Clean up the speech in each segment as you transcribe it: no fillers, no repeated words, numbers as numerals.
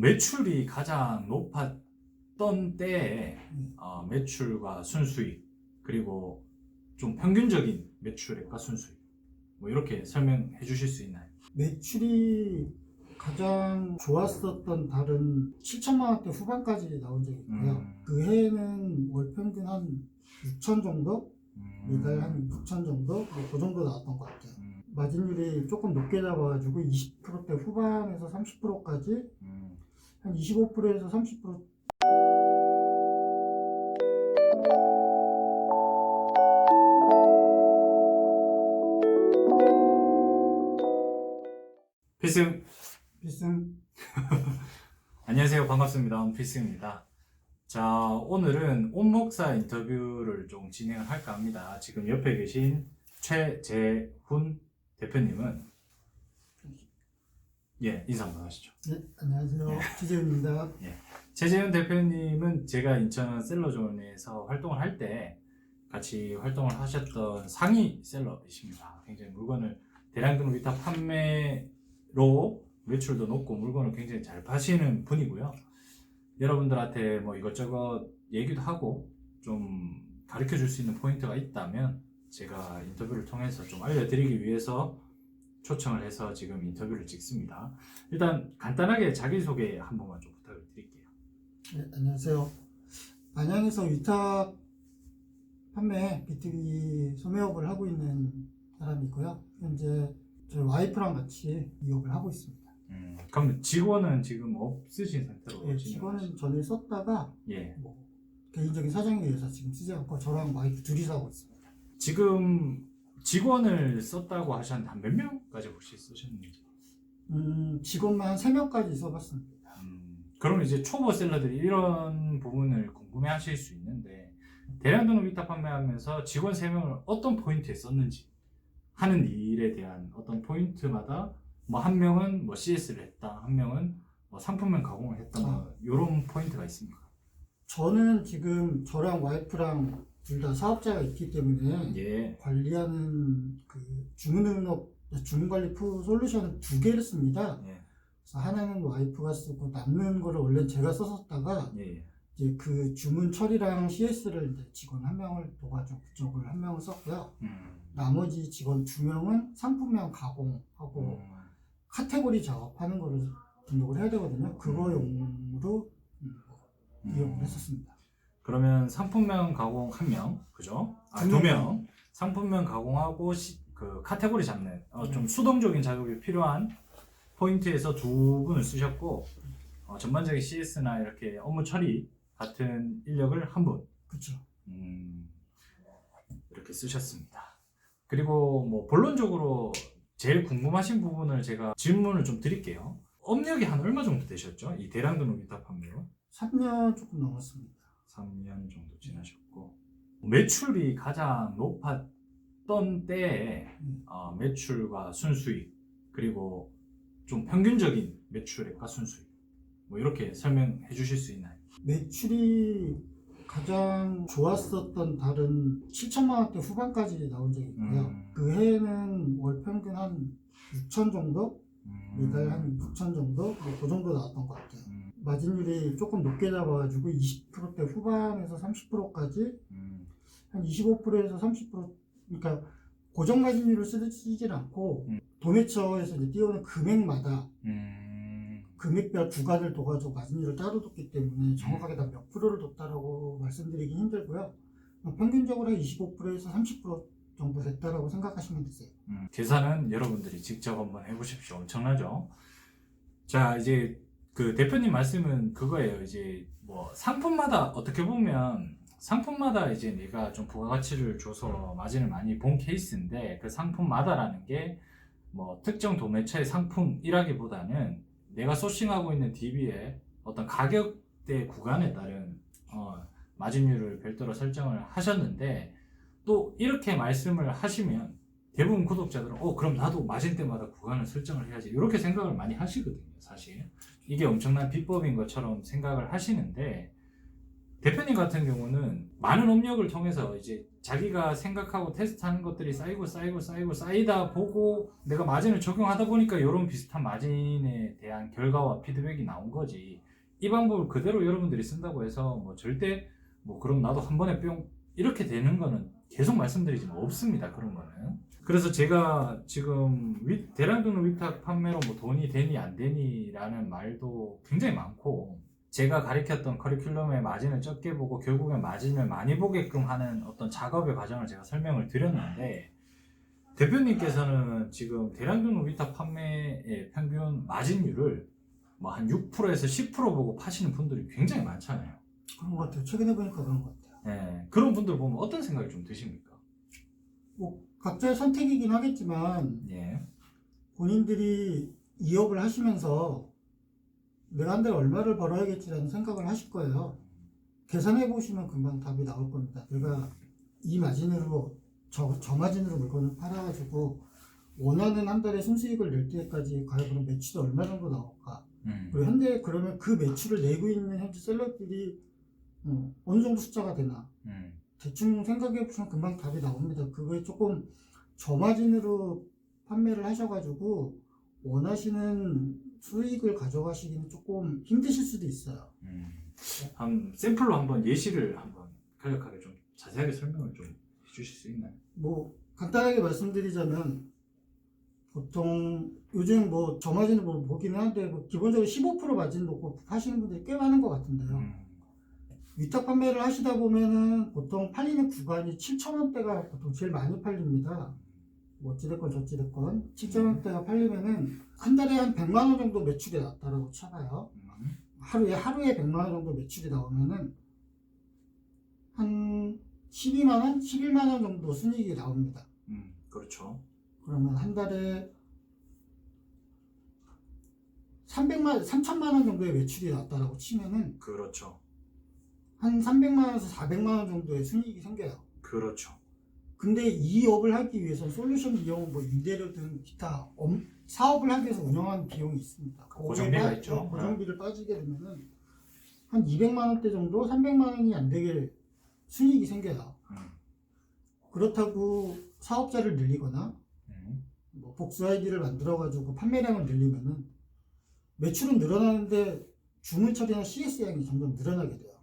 매출이 가장 높았던 때에 매출과 순수익, 그리고 좀 평균적인 매출액과 순수익, 뭐 이렇게 설명해 주실 수 있나요? 매출이 가장 좋았었던 달은 7천만 원대 후반까지 나온 적이 있고요. 그 해에는 월 평균 한 6천 정도? 매달 한 6천 정도? 뭐그 정도 나왔던 것 같아요. 마진율이 조금 높게 잡아가지고 20%대 후반에서 30%까지 한 25%에서 30%. 필승! 비싼. 안녕하세요. 반갑습니다. 필승입니다. 자, 오늘은 온목사 인터뷰를 좀 진행을 할까 합니다. 지금 옆에 계신 최재훈 대표님은 인사 한번 하시죠. 네, 안녕하세요. 지재훈입니다. 최재훈 대표님은 제가 인천 셀러존에서 활동을 할 때 같이 활동을 하셨던 상위 셀러이십니다. 굉장히 물건을 대량 등록 위탁 판매로 매출도 높고 물건을 굉장히 잘 파시는 분이고요. 여러분들한테 뭐 이것저것 얘기도 하고 좀 가르쳐 줄 수 있는 포인트가 있다면 제가 인터뷰를 통해서 좀 알려드리기 위해서 초청을 해서 지금 인터뷰를 찍습니다. 일단 간단하게 자기소개 한 번만 좀 부탁을 드릴게요. 네, 안녕하세요. 안양에서 위탁 판매 B2B 소매업을 하고 있는 사람이고요. 현재 저희 와이프랑 같이 이 업을 하고 있습니다. 그럼 직원은 지금 없으신 상태로 예, 진행을 직원은 전에 썼다가 예. 뭐 개인적인 사정에 의해서 지금 쓰지 않고 저랑 와이프 둘이서 하고 있습니다. 지금 직원을 썼다고 하셨는데 한 몇 명까지 혹시 쓰셨는지? 직원만 한 3명까지 써봤습니다. 그럼 이제 초보 셀러들이 이런 부분을 궁금해 하실 수 있는데 대량 등록 위탁 판매하면서 직원 3명을 어떤 포인트에 썼는지 하는 일에 대한 어떤 포인트마다 뭐 한 명은 뭐 CS를 했다, 한 명은 뭐 상품명 가공을 했다, 뭐 이런 포인트가 있습니까? 저는 지금 저랑 와이프랑 둘 다 사업자가 있기 때문에 예. 관리하는 그 주문관리 솔루션을 2개를 씁니다. 예. 그래서 하나는 와이프가 쓰고 남는 거를 원래 제가 썼었다가 예. 이제 그 주문 처리랑 CS를 이제 직원 1명을 도와줘 그쪽을 1명을 썼고요. 나머지 직원 2명은 상품명 가공하고 카테고리 작업하는 거를 등록을 해야 되거든요. 그거 용으로 이용을 했었습니다. 그러면 상품명 가공 1명, 그죠? 2명. 상품명 가공하고 그 카테고리 잡는 좀 수동적인 작업이 필요한 포인트에서 2분을 쓰셨고 전반적인 CS나 이렇게 업무 처리 같은 인력을 1분. 그렇죠. 이렇게 쓰셨습니다. 그리고 뭐 본론적으로 제일 궁금하신 부분을 제가 질문을 좀 드릴게요. 업력이 한 얼마 정도 되셨죠? 이 대량 등록 위탁 판매로? 3년 조금 넘었습니다. 3년 정도 지나셨고 매출이 가장 높았던 때에 매출과 순수익, 그리고 좀 평균적인 매출액과 순수익, 뭐 이렇게 설명해 주실 수 있나요? 매출이 가장 좋았었던 달은 7천만 원대 후반까지 나온 적이 있고요. 그 해에는 월 평균 한 6천 정도? 매달 한 6천 정도? 뭐그 정도 나왔던 것 같아요. 마진율이 조금 높게 잡아가지고 20%대 후반에서 30%까지 한 25%에서 30%, 그러니까 고정 마진율을 쓰질 않고 도매처에서 이제 띄우는 금액마다 금액별 구간을 둬가지고 마진율을 따로 뒀기 때문에 정확하게 다 몇 프로를 뒀다라고 말씀드리기 힘들고요. 평균적으로 한 25%에서 30% 정도 됐다라고 생각하시면 되세요. 계산은 여러분들이 직접 한번 해보십시오. 엄청나죠? 자, 이제 그 대표님 말씀은 그거예요. 이제 뭐 상품마다 어떻게 보면 상품마다 이제 내가 좀 부가가치를 줘서 마진을 많이 본 케이스인데 그 상품마다라는 게 뭐 특정 도매처의 상품이라기보다는 내가 소싱하고 있는 DB의 어떤 가격대 구간에 따른 마진율을 별도로 설정을 하셨는데 또 이렇게 말씀을 하시면 대부분 구독자들은 그럼 나도 마진대마다 구간을 설정을 해야지 이렇게 생각을 많이 하시거든요. 사실 이게 엄청난 비법인 것처럼 생각을 하시는데 대표님 같은 경우는 많은 업력을 통해서 이제 자기가 생각하고 테스트하는 것들이 쌓이다 보고 내가 마진을 적용하다 보니까 이런 비슷한 마진에 대한 결과와 피드백이 나온 거지. 이 방법을 그대로 여러분들이 쓴다고 해서 뭐 절대 뭐 그럼 나도 한 번에 뿅 이렇게 되는 거는 계속 말씀드리지만 없습니다. 그런 거는. 그래서 제가 지금 대량 등록 위탁 판매로 뭐 돈이 되니 안 되니라는 말도 굉장히 많고, 제가 가르쳤던 커리큘럼의 마진을 적게 보고 결국엔 마진을 많이 보게끔 하는 어떤 작업의 과정을 제가 설명을 드렸는데, 대표님께서는 지금 대량 등록 위탁 판매의 평균 마진율을 뭐 한 6%에서 10% 보고 파시는 분들이 굉장히 많잖아요. 그런 것 같아요. 최근에 보니까 그런 것 같아요. 네, 그런 분들 보면 어떤 생각이 좀 드십니까? 뭐 각자의 선택이긴 하겠지만 예. 본인들이 이업을 하시면서 내가 한 달에 얼마를 벌어야겠지라는 생각을 하실 거예요. 계산해 보시면 금방 답이 나올 겁니다. 내가 이 마진으로 저 마진으로 물건을 팔아가지고 원하는 한 달에 순수익을 낼 때까지 과연 그럼 매출이 얼마 정도 나올까? 그리고 현재 그러면 그 매출을 내고 있는 현재 셀러들이 어느 정도 숫자가 되나? 대충 생각해 보시면 금방 답이 나옵니다. 그거에 조금 저마진으로 판매를 하셔가지고 원하시는 수익을 가져가시기는 조금 힘드실 수도 있어요. 한 샘플로 한번 예시를 한번 간략하게 좀 자세하게 설명을 좀 해주실 수 있나요? 뭐 간단하게 말씀드리자면 보통 요즘 뭐 저마진을 뭐 보기는 한데 뭐 기본적으로 15% 마진 놓고 하시는 분들이 꽤 많은 것 같은데요. 위탁 판매를 하시다 보면은 보통 팔리는 구간이 7,000원대가 보통 제일 많이 팔립니다. 뭐 어찌됐건 저찌됐건 7,000원대가 팔리면은 한 달에 한 100만 원 정도 매출이 났다라고 쳐봐요. 하루에 100만 원 정도 매출이 나오면은 한 12만 원, 11만 원 정도 순이익이 나옵니다. 그렇죠. 그러면 한 달에 3천만 원 정도의 매출이 났다라고 치면은 그렇죠. 한 300만 원에서 400만 원 정도의 순이익이 생겨요. 그렇죠. 근데 이 업을 하기 위해서 솔루션 비용, 뭐 임대료든 기타 사업을 하기 위해서 운영하는 비용이 있습니다. 고정비가 있죠. 네, 고정비를 빠지게 되면은 한 200만 원대 정도, 300만 원이 안 되게 순이익이 생겨요. 그렇다고 사업자를 늘리거나 뭐 복수 아이디를 만들어가지고 판매량을 늘리면은 매출은 늘어나는데 주문 처리나 CS량이 점점 늘어나게 돼요.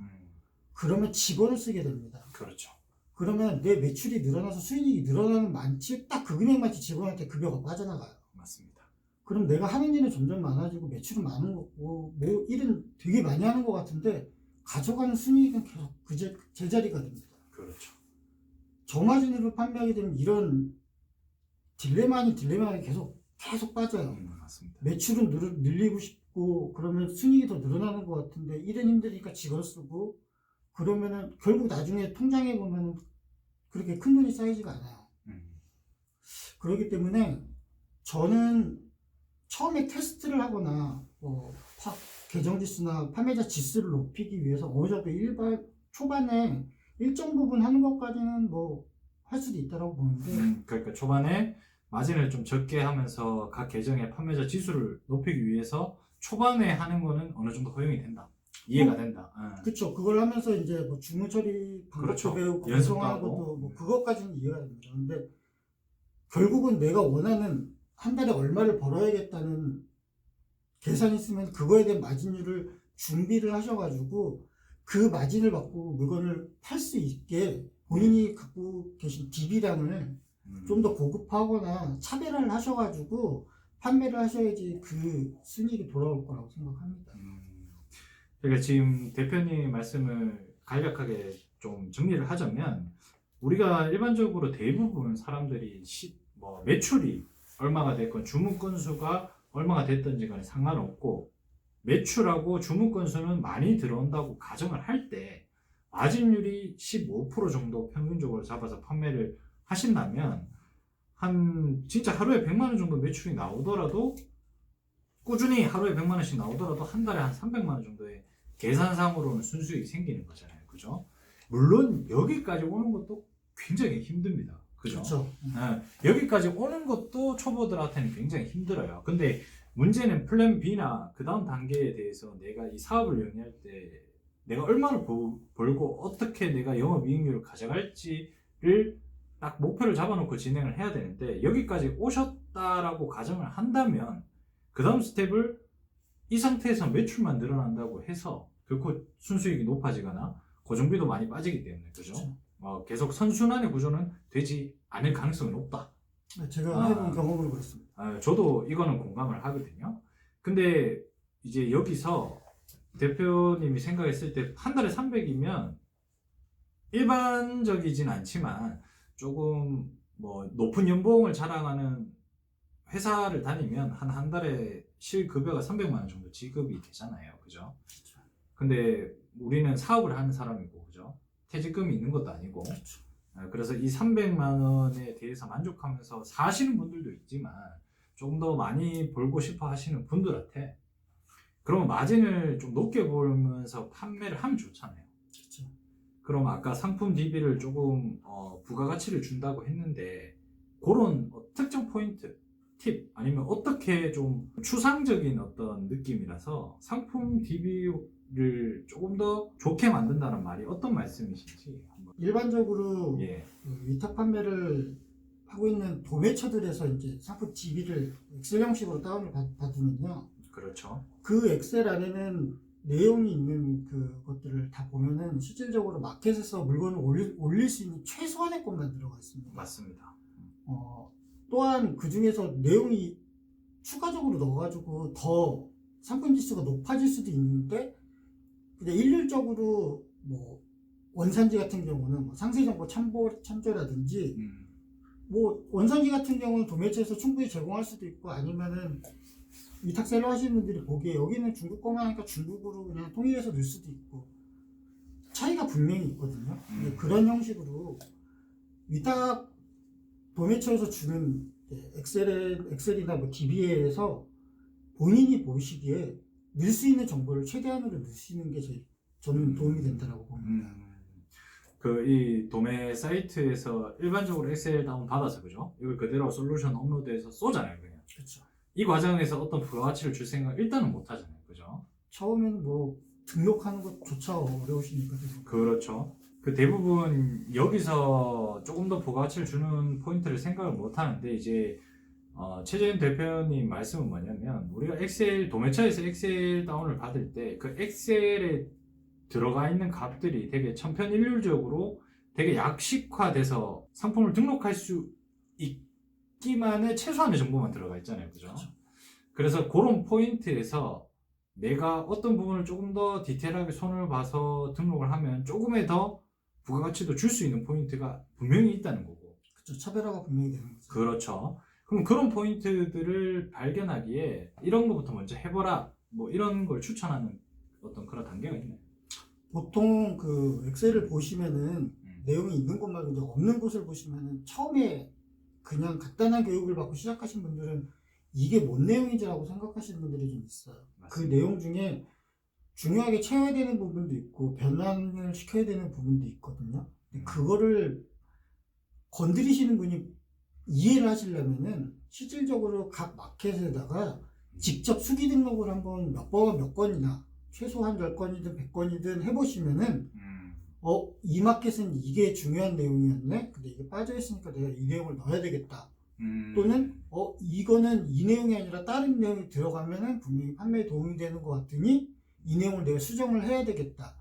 그러면 직원을 쓰게 됩니다. 그렇죠. 그러면 내 매출이 늘어나서 수익이 늘어나는 만치 딱 그 금액만치 직원한테 급여가 빠져나가요. 맞습니다. 그럼 내가 하는 일은 점점 많아지고 매출은 많은 거고 뭐 일은 되게 많이 하는 것 같은데 가져가는 순이익은 계속 그 제자리가 됩니다. 그렇죠. 저마진으로 판매하게 되면 이런 딜레마 계속 빠져요. 맞습니다. 매출은 늘리고 싶고 그러면 순이익이 더 늘어나는 것 같은데 일은 힘드니까 직원 쓰고 그러면은 결국 나중에 통장에 보면은 그렇게 큰 돈이 쌓이지가 않아요. 그렇기 때문에 저는 처음에 테스트를 하거나 계정 지수나 판매자 지수를 높이기 위해서 어느 정도 초반에 일정 부분 하는 것까지는 뭐 할 수도 있다고 보는데 그러니까 초반에 마진을 좀 적게 하면서 각 계정의 판매자 지수를 높이기 위해서 초반에 하는 거는 어느 정도 허용이 된다. 이해가 된다. 그렇죠. 그걸 하면서 이제 뭐 주문 처리 방법도 그렇죠. 배우고 연습도 배송하는 하고. 것도 뭐 그것까지는 이해가 됩니다. 근데 결국은 내가 원하는 한 달에 얼마를 벌어야겠다는 계산이 있으면 그거에 대한 마진율을 준비를 하셔가지고 그 마진을 받고 물건을 팔 수 있게 본인이 갖고 계신 DB량을 좀 더 고급화하거나 차별화를 하셔가지고 판매를 하셔야지 그 순이익이 돌아올 거라고 생각합니다. 그러니까 지금 대표님 말씀을 간략하게 좀 정리를 하자면 우리가 일반적으로 대부분 사람들이 뭐 매출이 얼마가 됐건 주문 건수가 얼마가 됐든지 간에 상관없고 매출하고 주문 건수는 많이 들어온다고 가정을 할 때 마진율이 15% 정도 평균적으로 잡아서 판매를 하신다면 한 진짜 하루에 100만 원 정도 매출이 나오더라도 꾸준히 하루에 100만 원씩 나오더라도 한 달에 한 300만 원 정도의 계산상으로는 순수익이 생기는 거잖아요. 그죠? 물론 여기까지 오는 것도 굉장히 힘듭니다. 그죠? 그렇죠. 네, 여기까지 오는 것도 초보들한테는 굉장히 힘들어요. 근데 문제는 플랜 B나 그 다음 단계에 대해서 내가 이 사업을 영위할 때 내가 얼마를 벌고 어떻게 내가 영업이익률을 가져갈지를 딱 목표를 잡아놓고 진행을 해야 되는데, 여기까지 오셨다라고 가정을 한다면 그 다음 스텝을 이 상태에서 매출만 늘어난다고 해서 결코 순수익이 높아지거나 고정비도 많이 빠지기 때문에, 그죠? 계속 선순환의 구조는 되지 않을 가능성이 높다. 제가 해본 경험으로 그렇습니다. 저도 이거는 공감을 하거든요. 근데 이제 여기서 대표님이 생각했을 때 한 달에 300이면 일반적이진 않지만 조금 뭐 높은 연봉을 자랑하는 회사를 다니면 한 달에 실급여가 300만 원 정도 지급이 되잖아요. 그죠? 근데 우리는 사업을 하는 사람이고, 그죠? 퇴직금이 있는 것도 아니고. 그래서 이 300만 원에 대해서 만족하면서 사시는 분들도 있지만 조금 더 많이 벌고 싶어 하시는 분들한테 그러면 마진을 좀 높게 보면서 판매를 하면 좋잖아요. 그렇죠. 그럼 아까 상품 DB를 조금 부가가치를 준다고 했는데, 그런 특정 포인트, 팁 아니면 어떻게 좀 추상적인 어떤 느낌이라서 상품 DB를 조금 더 좋게 만든다는 말이 어떤 말씀이신지 한번. 일반적으로 예. 위탁 판매를 하고 있는 도매처들에서 이제 상품 DB를 엑셀 형식으로 다운을 받으면요. 그렇죠. 그 엑셀 안에는 내용이 있는 그것들을 다 보면은 실질적으로 마켓에서 물건을 올릴 수 있는 최소한의 것만 들어가 있습니다. 맞습니다. 또한 그 중에서 내용이 추가적으로 넣어가지고 더 상품 지수가 높아질 수도 있는데, 그냥 일률적으로 뭐 원산지 같은 경우는 뭐 상세정보 참조라든지 뭐 원산지 같은 경우는 도매체에서 충분히 제공할 수도 있고, 아니면은 위탁셀러 하시는 분들이 보기에 여기는 중국 거만 하니까 중국으로 그냥 통일해서 넣을 수도 있고, 차이가 분명히 있거든요. 근데 그런 형식으로 위탁 도매처에서 주는 엑셀이나 뭐 DB에서 본인이 보시기에 넣을 수 있는 정보를 최대한으로 넣으시는 게 저는 도움이 된다고 봅니다. 이 도매 사이트에서 일반적으로 엑셀 다운 받아서, 그죠? 이걸 그대로 솔루션 업로드해서 쏘잖아요, 그냥. 그렇죠. 이 과정에서 어떤 부가가치를 줄 생각 일단은 못 하잖아요, 그죠? 처음에는 뭐 등록하는 것조차 어려우시니까. 그렇죠. 그 대부분 여기서 조금 더 부가가치를 주는 포인트를 생각을 못 하는데, 이제 최재현 대표님 말씀은 뭐냐면, 우리가 엑셀 도매처에서 엑셀 다운을 받을 때 그 엑셀에 들어가 있는 값들이 되게 천편일률적으로 되게 약식화돼서 상품을 등록할 수 있기만의 최소한의 정보만 들어가 있잖아요, 그죠? 그렇죠. 그래서 그런 포인트에서 내가 어떤 부분을 조금 더 디테일하게 손을 봐서 등록을 하면 조금의 더 부가가치도 줄 수 있는 포인트가 분명히 있다는 거고. 그렇죠. 차별화가 분명히 되는 거죠. 그렇죠. 그럼 그런 포인트들을 발견하기에 이런 것부터 먼저 해보라, 뭐 이런 걸 추천하는 어떤 그런 단계가 있나요? 보통 그 엑셀을 보시면은 내용이 있는 곳 말고 이제 없는 곳을 보시면은, 처음에 그냥 간단한 교육을 받고 시작하신 분들은 이게 뭔 내용인지라고 생각하시는 분들이 좀 있어요. 맞습니다. 그 내용 중에 중요하게 채워야 되는 부분도 있고 변환을 시켜야 되는 부분도 있거든요. 근데 그거를 건드리시는 분이 이해를 하시려면은 실질적으로 각 마켓에다가 직접 수기 등록을 한번 몇 건이나 최소한 10건이든 100건이든 해보시면은 이 마켓은 이게 중요한 내용이었네? 근데 이게 빠져있으니까 내가 이 내용을 넣어야 되겠다. 또는 이거는 이 내용이 아니라 다른 내용이 들어가면은 분명히 판매에 도움이 되는 것 같으니 이 내용을 내가 수정을 해야 되겠다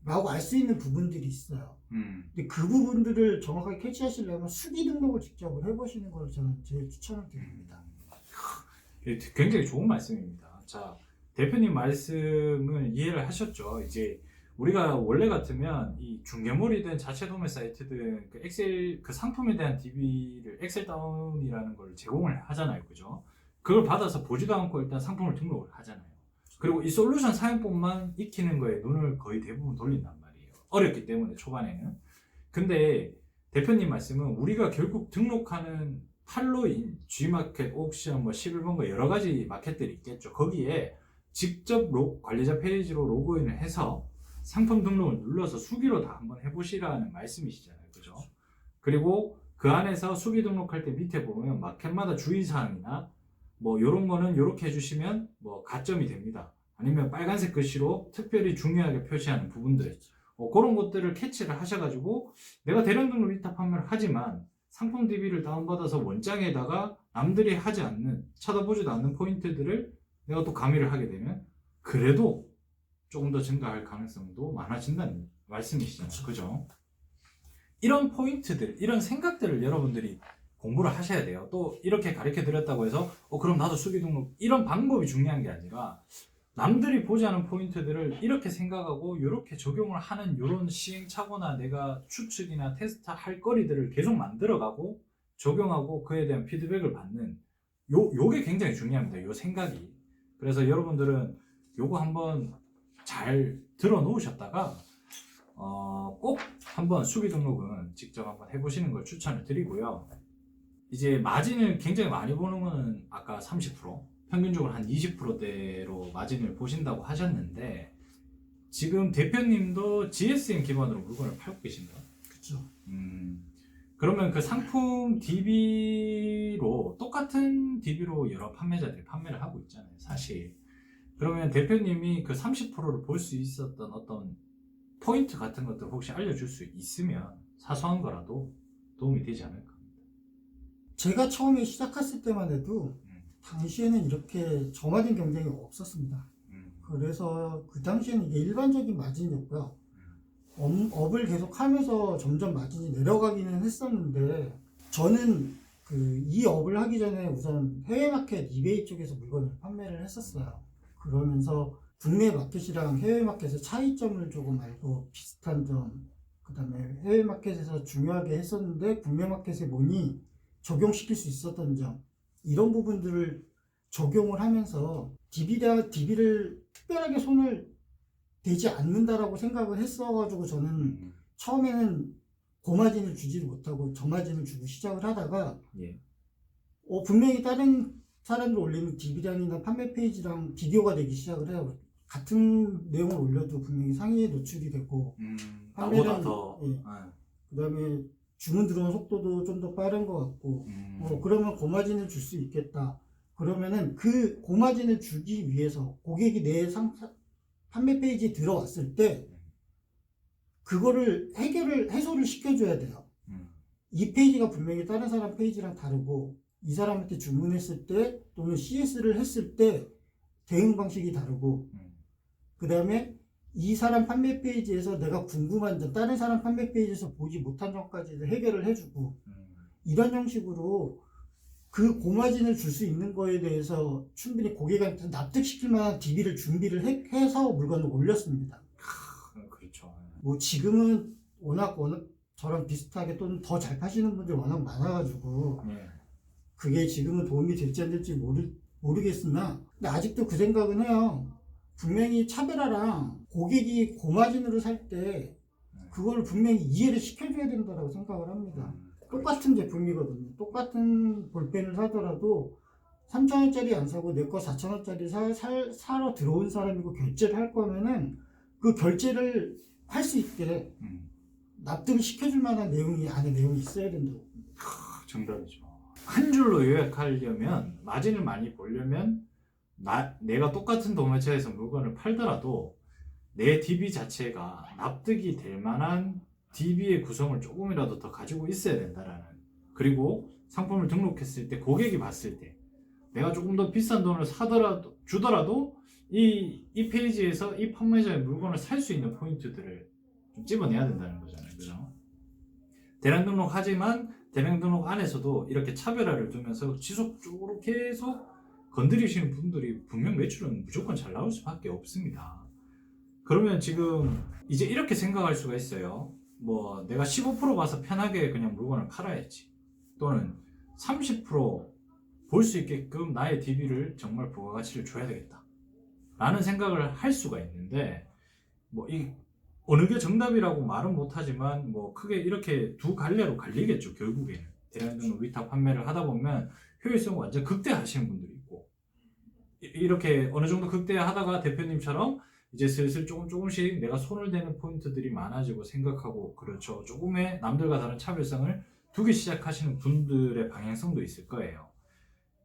라고 알 수 있는 부분들이 있어요. 근데 그 부분들을 정확하게 캐치하시려면 수기 등록을 직접 해보시는 걸 저는 제일 추천을 드립니다. 굉장히 좋은 말씀입니다. 자, 대표님 말씀을 이해를 하셨죠? 이제 우리가 원래 같으면 이 중개몰이든 자체 도매 사이트든 그 엑셀 그 상품에 대한 DB를 엑셀 다운이라는 걸 제공을 하잖아요, 그죠? 그걸 받아서 보지도 않고 일단 상품을 등록을 하잖아요. 그리고 이 솔루션 사용법만 익히는 거에 눈을 거의 대부분 돌린단 말이에요. 어렵기 때문에 초반에는. 근데 대표님 말씀은 우리가 결국 등록하는 판로인 G마켓, 옥션, 뭐 11번가 여러 가지 마켓들이 있겠죠. 거기에 직접 관리자 페이지로 로그인을 해서 상품 등록을 눌러서 수기로 다 한번 해보시라는 말씀이시잖아요, 그죠? 그리고 그 안에서 수기 등록할 때 밑에 보면 마켓마다 주의사항이나 뭐 요런 거는 요렇게 해주시면 뭐 가점이 됩니다. 아니면 빨간색 글씨로 특별히 중요하게 표시하는 부분들, 그런 것들을 캐치를 하셔가지고 내가 대량 등록 위탁 판매를 하지만 상품 DB를 다운받아서 원장에다가 남들이 하지 않는, 쳐다보지도 않는 포인트들을 내가 또 가미를 하게 되면 그래도 조금 더 증가할 가능성도 많아진다는 말씀이시잖아요. 그죠? 이런 포인트들, 이런 생각들을 여러분들이 공부를 하셔야 돼요. 또 이렇게 가르쳐 드렸다고 해서 그럼 나도 수기 등록, 이런 방법이 중요한 게 아니라 남들이 보지 않은 포인트들을 이렇게 생각하고 이렇게 적용을 하는 이런 시행착오나 내가 추측이나 테스트 할 거리들을 계속 만들어가고 적용하고 그에 대한 피드백을 받는 요게 굉장히 중요합니다. 요 생각이. 그래서 여러분들은 요거 한번 잘 들어 놓으셨다가 꼭 한번 수기 등록은 직접 한번 해보시는 걸 추천을 드리고요. 이제 마진을 굉장히 많이 보는 거는 아까 30%, 평균적으로 한 20%대로 마진을 보신다고 하셨는데 지금 대표님도 GSM 기반으로 물건을 팔고 계신가요? 그렇죠. 그러면 그 상품 DB로 똑같은 DB로 여러 판매자들이 판매를 하고 있잖아요, 사실. 그러면 대표님이 그 30%를 볼 수 있었던 어떤 포인트 같은 것들 혹시 알려줄 수 있으면 사소한 거라도 도움이 되지 않을까? 제가 처음에 시작했을 때만 해도 당시에는 이렇게 저마진 경쟁이 없었습니다. 그래서 그 당시에는 이게 일반적인 마진이었고요. 업을 계속 하면서 점점 마진이 내려가기는 했었는데 저는 이 업을 하기 전에 우선 해외 마켓 이베이 쪽에서 물건을 판매를 했었어요. 그러면서 국내 마켓이랑 해외 마켓의 차이점을 조금 알고 비슷한 점, 그 다음에 해외 마켓에서 중요하게 했었는데 국내 마켓에 보니 적용시킬 수 있었던 점, 이런 부분들을 적용을 하면서 DB를 특별하게 손을 대지 않는다라고 생각을 했어가지고 저는 처음에는 고마진을 주지를 못하고 저마진을 주고 시작을 하다가 분명히 다른 사람들 올리는 DB량이나 판매 페이지랑 비교가 되기 시작을 해요. 같은 내용을 올려도 분명히 상위에 노출이 되고 나보다 더 그 다음에 주문 들어오는 속도도 좀 더 빠른 것 같고 그러면 고마진을 줄 수 있겠다. 그러면은 그 고마진을 주기 위해서 고객이 내 판매 페이지에 들어왔을 때 그거를 해소를 시켜줘야 돼요. 이 페이지가 분명히 다른 사람 페이지랑 다르고 이 사람한테 주문했을 때 또는 CS를 했을 때 대응 방식이 다르고 그 다음에 이 사람 판매 페이지에서 내가 궁금한 점, 다른 사람 판매 페이지에서 보지 못한 점까지 해결을 해주고 이런 형식으로 그 고마진을 줄 수 있는 거에 대해서 충분히 고객한테 납득시킬 만한 DB를 준비를 해서 물건을 올렸습니다. 그렇죠. 뭐 지금은 워낙 저랑 비슷하게 또는 더 잘 파시는 분들이 워낙 많아가지고 그게 지금은 도움이 될지 안 될지 모르겠으나 근데 아직도 그 생각은 해요. 분명히 차별화랑 고객이 고마진으로 살 때 그걸 분명히 이해를 시켜줘야 된다고 생각을 합니다. 똑같은 제품이거든요. 똑같은 볼펜을 사더라도 3,000원짜리 안 사고 내 거 4,000원짜리 사러 들어온 사람이고 결제를 할 거면은 그 결제를 할 수 있게 납득을 시켜줄 만한 안에 내용이 있어야 된다고. 정답이죠. 한 줄로 요약하려면 마진을 많이 보려면 내가 똑같은 도매체에서 물건을 팔더라도 내 DB 자체가 납득이 될 만한 DB의 구성을 조금이라도 더 가지고 있어야 된다라는, 그리고 상품을 등록했을 때 고객이 봤을 때 내가 조금 더 비싼 돈을 주더라도 이 페이지에서 이 판매자의 물건을 살 수 있는 포인트들을 좀 집어내야 된다는 거잖아요. 그죠? 대량 등록하지만 대량 등록 안에서도 이렇게 차별화를 두면서 지속적으로 계속 건드리시는 분들이 분명 매출은 무조건 잘 나올 수밖에 없습니다. 그러면 지금 이제 이렇게 생각할 수가 있어요. 뭐 내가 15% 봐서 편하게 그냥 물건을 팔아야지, 또는 30% 볼 수 있게끔 나의 DB를 정말 부가가치를 줘야 되겠다 라는 생각을 할 수가 있는데, 뭐 어느 게 정답이라고 말은 못하지만 뭐 크게 이렇게 두 갈래로 갈리겠죠. 결국에는 대량 등록 위탁 판매를 하다 보면 효율성을 완전 극대화하시는 분들이 있고, 이렇게 어느 정도 극대화하다가 대표님처럼 이제 슬슬 조금씩 내가 손을 대는 포인트들이 많아지고 생각하고, 그렇죠, 조금의 남들과 다른 차별성을 두기 시작하시는 분들의 방향성도 있을 거예요.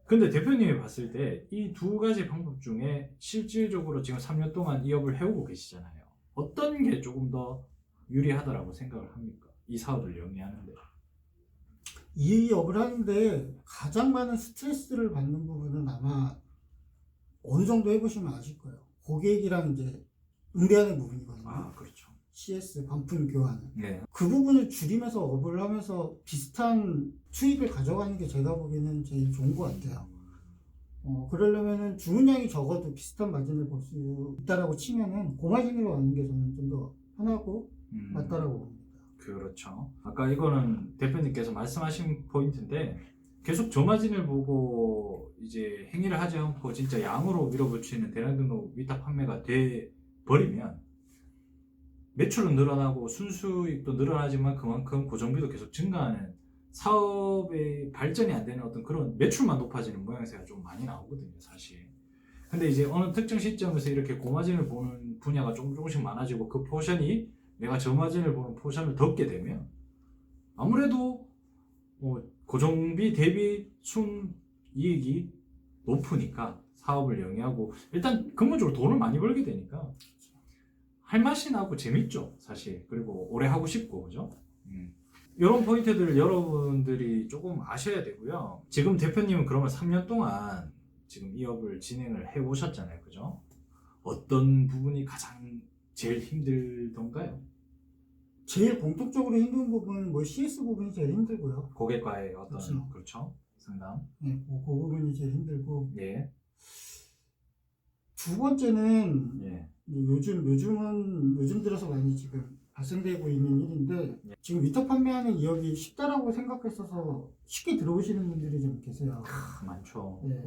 근데 대표님이 봤을 때 이 두 가지 방법 중에 실질적으로 지금 3년 동안 이 업을 해오고 계시잖아요. 어떤 게 조금 더 유리하다라고 생각을 합니까? 이 사업을 영위하는데. 이 업을 하는데 가장 많은 스트레스를 받는 부분은 아마 어느 정도 해보시면 아실 거예요. 고객이랑 이제 응대하는 부분이거든요. 아, 그렇죠. CS 반품 교환. 네. 그 부분을 줄이면서 업을 하면서 비슷한 수익을 가져가는 게 제가 보기에는 제일 좋은 것 같아요. 그러려면은 주문량이 적어도 비슷한 마진을 볼 수 있다라고 치면은 고마진으로 가는 게 저는 좀 더 편하고 맞다라고 봅니다. 그렇죠. 아까 이거는 대표님께서 말씀하신 포인트인데 계속 저마진을 보고 이제 행위를 하지 않고 진짜 양으로 밀어붙이는 대량 등록 위탁 판매가 돼 버리면 매출은 늘어나고 순수익도 늘어나지만 그만큼 고정비도 계속 증가하는 사업의 발전이 안 되는 어떤 그런 매출만 높아지는 모양새가 좀 많이 나오거든요, 사실. 근데 이제 어느 특정 시점에서 이렇게 고마진을 보는 분야가 조금씩 많아지고 그 포션이 내가 저마진을 보는 포션을 덮게 되면 아무래도 고정비 대비 순이익이 높으니까 사업을 영위하고 일단 근본적으로 돈을 많이 벌게 되니까 할 맛이 나고 재밌죠, 사실. 그리고 오래 하고 싶고, 그죠? 이런 포인트들을 여러분들이 조금 아셔야 되고요. 지금 대표님은 그러면 3년 동안 지금 이 업을 진행을 해 오셨잖아요, 그죠? 어떤 부분이 가장 제일 힘들던가요? 제일 공통적으로 힘든 부분은 뭐 CS 부분이 제일 힘들고요. 고객과의 어떤 그렇죠. 그렇죠 상담. 네, 그 부분이 제일 힘들고. 예. 두 번째는 예. 요즘 들어서 많이 지금 발생되고 있는 일인데 예. 지금 위탁 판매하는 이업이 쉽다라고 생각했어서 쉽게 들어오시는 분들이 좀 계세요. 많죠. 네.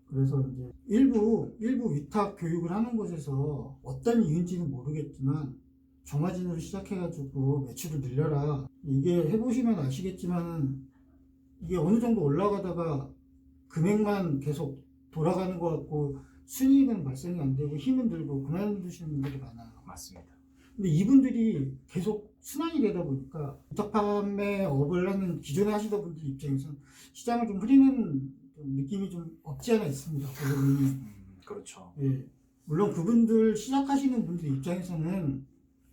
그래서 이제 일부 위탁 교육을 하는 곳에서 어떤 이유인지는 모르겠지만 저마진으로 시작해가지고 매출을 늘려라. 이게 해보시면 아시겠지만 이게 어느 정도 올라가다가 금액만 계속 돌아가는 것 같고 순이익은 발생이 안 되고 힘은 들고 그만두시는 분들이 많아요. 맞습니다. 근데 이분들이 계속 순환이 되다 보니까 위탁 판매업을 하는 기존에 하시던 분들 입장에서는 시장을 좀 흐리는 느낌이 좀 없지 않아 있습니다. 그렇죠. 예. 물론 그분들 시작하시는 분들 입장에서는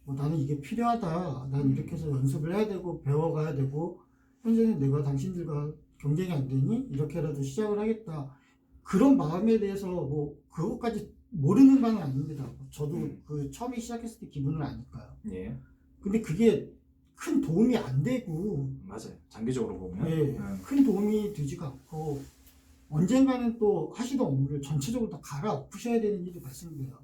나는 이게 필요하다. 난 이렇게 해서 연습을 해야 되고 배워가야 되고 현재는 내가 당신들과 경쟁이 안 되니 이렇게라도 시작을 하겠다. 그런 마음에 대해서 뭐 그것까지 모르는 바는 아닙니다. 저도 그 처음에 시작했을 때 기분을 아니까요. 예. 근데 그게 큰 도움이 안 되고 맞아요. 장기적으로 보면. 예, 큰 도움이 되지가 않고 언젠가는 또 하시던 업무를 전체적으로 다 갈아엎으셔야 되는 일이 발생돼요.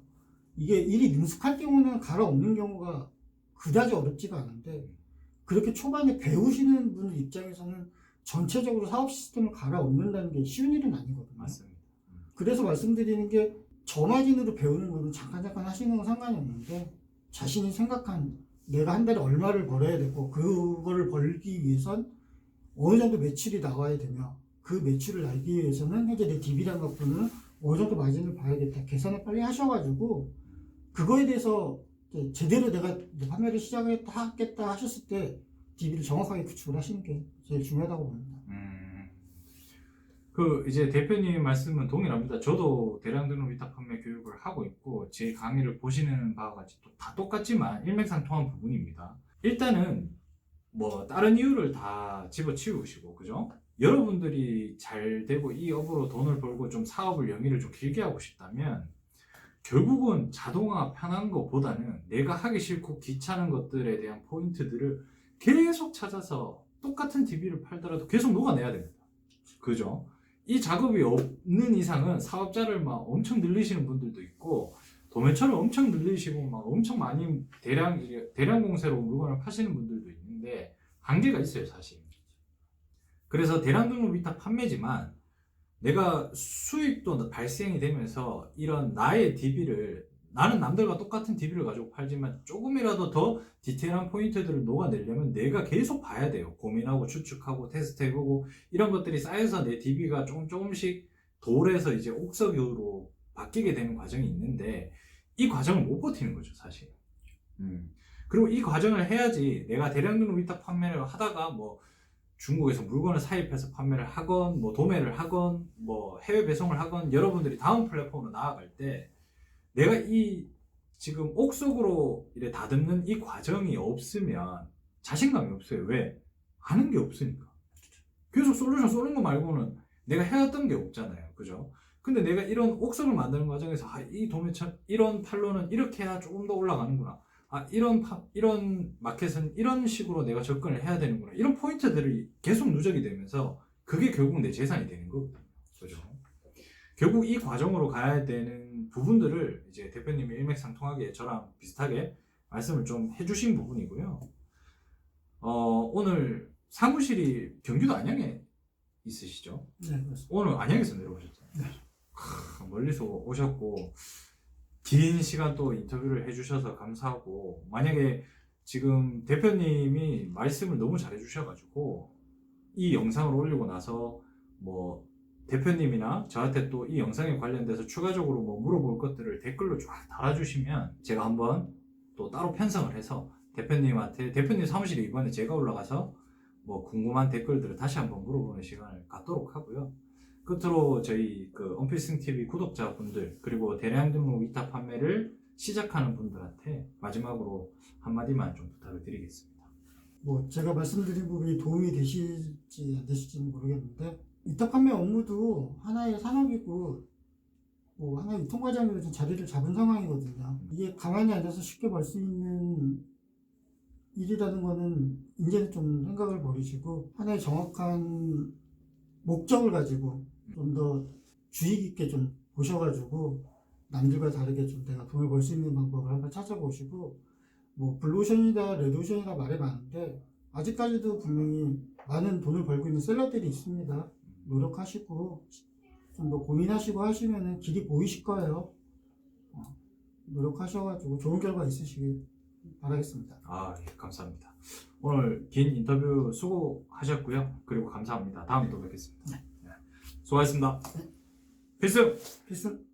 이게 일이 능숙할 경우는 갈아엎는 경우가 그다지 어렵지가 않은데 그렇게 초반에 배우시는 분들 입장에서는 전체적으로 사업 시스템을 갈아엎는다는 게 쉬운 일은 아니거든요. 맞습니다. 그래서 말씀드리는 게 저마진으로 배우는 거는 잠깐 하시는 건 상관이 없는데 자신이 생각한 내가 한 달에 얼마를 벌어야 되고 그거를 벌기 위해선 어느 정도 매출이 나와야 되며 그 매출을 알기 위해서는 현재 내 DB랑 갖고는 어느 정도 마진을 봐야겠다. 계산을 빨리 하셔가지고 그거에 대해서 제대로 내가 판매를 시작하겠다 하셨을 때 DB를 정확하게 구축을 하시는 게 제일 중요하다고 봅니다. 그 이제 대표님 말씀은 동일합니다. 저도 대량 등록 위탁 판매 교육을 하고 있고 제 강의를 보시는 바와 같이 다 똑같지만 일맥상통한 부분입니다. 일단은 뭐 다른 이유를 다 집어치우시고 그죠? 여러분들이 잘 되고 이 업으로 돈을 벌고 좀 사업을 영위를 좀 길게 하고 싶다면 결국은 자동화 편한 것보다는 내가 하기 싫고 귀찮은 것들에 대한 포인트들을 계속 찾아서 똑같은 DB를 팔더라도 계속 녹아내야 됩니다. 그죠? 이 작업이 없는 이상은 사업자를 막 엄청 늘리시는 분들도 있고 도매처를 엄청 늘리시고 막 엄청 많이 대량 공세로 물건을 파시는 분들도 있는데 한계가 있어요, 사실. 그래서 대량 등록 위탁 판매지만 내가 수익도 발생이 되면서 이런 나의 DB를 나는 남들과 똑같은 DB를 가지고 팔지만 조금이라도 더 디테일한 포인트들을 녹아내려면 내가 계속 봐야 돼요. 고민하고 추측하고 테스트해보고 이런 것들이 쌓여서 내 DB가 조금씩 돌에서 이제 옥석으로 바뀌게 되는 과정이 있는데 이 과정을 못 버티는 거죠, 사실. 그리고 이 과정을 해야지 내가 대량 등록 위탁 판매를 하다가 뭐 중국에서 물건을 사입해서 판매를 하건 뭐 도매를 하건 뭐 해외 배송을 하건 여러분들이 다음 플랫폼으로 나아갈 때 내가 이 지금 옥속으로 이래 다듬는 이 과정이 없으면 자신감이 없어요. 왜? 아는 게 없으니까. 계속 솔루션 쏘는 거 말고는 내가 해왔던 게 없잖아요. 그죠? 근데 내가 이런 옥석을 만드는 과정에서 이 도매처 이런 판로는 이렇게 해야 조금 더 올라가는구나. 이런 마켓은 이런 식으로 내가 접근을 해야 되는구나. 이런 포인트들이 계속 누적이 되면서 그게 결국 내 재산이 되는 거거든요. 그죠? 결국 이 과정으로 가야 되는 부분들을 이제 대표님이 일맥상통하게 저랑 비슷하게 말씀을 좀 해주신 부분이고요. 오늘 사무실이 경기도 안양에 있으시죠? 네, 그렇습니다. 오늘 안양에서 내려오셨잖아요. 네. 멀리서 오셨고 긴 시간 또 인터뷰를 해주셔서 감사하고, 만약에 지금 대표님이 말씀을 너무 잘해 주셔가지고 이 영상을 올리고 나서 뭐 대표님이나 저한테 또 이 영상에 관련돼서 추가적으로 뭐 물어볼 것들을 댓글로 쫙 달아주시면 제가 한번 또 따로 편성을 해서 대표님한테, 대표님 사무실에 이번에 제가 올라가서 뭐 궁금한 댓글들을 다시 한번 물어보는 시간을 갖도록 하고요. 끝으로 저희 그 언필싱 TV 구독자분들, 그리고 대량 등록 위탁 판매를 시작하는 분들한테 마지막으로 한마디만 좀 부탁을 드리겠습니다. 뭐 제가 말씀드린 부분이 도움이 되실지 안 되실지는 모르겠는데, 위탁 판매 업무도 하나의 산업이고 뭐 하나의 유통 과정으로 좀 자리를 잡은 상황이거든요. 이게 가만히 앉아서 쉽게 벌 수 있는 일이라는 거는 이제는 좀 생각을 버리시고 하나의 정확한 목적을 가지고 좀 더 주의 깊게 좀 보셔가지고 남들과 다르게 좀 내가 돈을 벌 수 있는 방법을 한번 찾아보시고, 뭐 블루오션이다 레드오션이다 말이 많은데 아직까지도 분명히 많은 돈을 벌고 있는 셀러들이 있습니다. 노력하시고 좀 더 고민하시고 하시면은 길이 보이실 거예요. 노력하셔가지고 좋은 결과 있으시길 바라겠습니다. 예, 감사합니다. 오늘 긴 인터뷰 수고하셨고요. 그리고 감사합니다. 다음에 또 뵙겠습니다. 네. 수고하셨습니다. 필승! 필승!